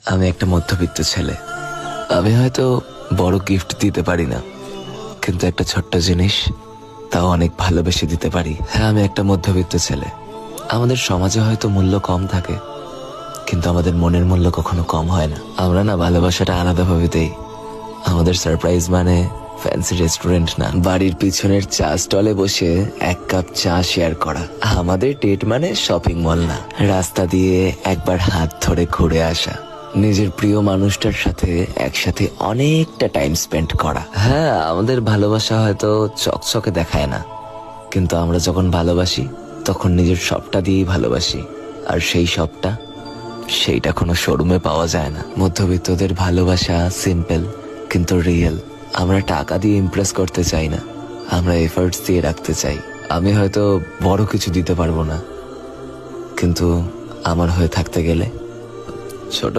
আমি একটা মধ্যবিত্ত ছেলে। আমি হয়তো বড় গিফট দিতে পারি না, কিন্তু একটা ছোট্ট জিনিস তাও অনেক ভালোবেসে দিতে পারি। হ্যাঁ, আমি একটা মধ্যবিত্ত ছেলে। আমাদের সমাজে হয়তো মূল্য কম থাকে, কিন্তু আমাদের মনের মূল্য কখনো কম হয় না। আমরা না ভালোবাসাটা আলাদাভাবে দেই। আমাদের সারপ্রাইজ মানে ফ্যান্সি রেস্টুরেন্ট না, বাড়ির পিছনের চা স্টলে বসে এক কাপ চা শেয়ার করা। আমাদের ডেট মানে শপিং মল না, রাস্তা দিয়ে একবার হাত ধরে ঘুরে আসা, নিজের প্রিয় মানুষটার সাথে একসাথে অনেকটা টাইম স্পেন্ড করা। হ্যাঁ, আমাদের ভালোবাসা হয়তো চকচকে দেখায় না, কিন্তু আমরা যখন ভালোবাসি তখন নিজের সবটা দিয়েই ভালোবাসি। আর সেই সবটা, সেইটা কোনো শোরুমে পাওয়া যায় না। মধ্যবিত্তদের ভালোবাসা সিম্পল কিন্তু রিয়েল। আমরা টাকা দিয়ে ইমপ্রেস করতে চাই না, আমরা এফার্টস দিয়ে রাখতে চাই। আমি হয়তো বড় কিছু দিতে পারবো না, কিন্তু আমার হয়ে থাকতে গেলে ছোট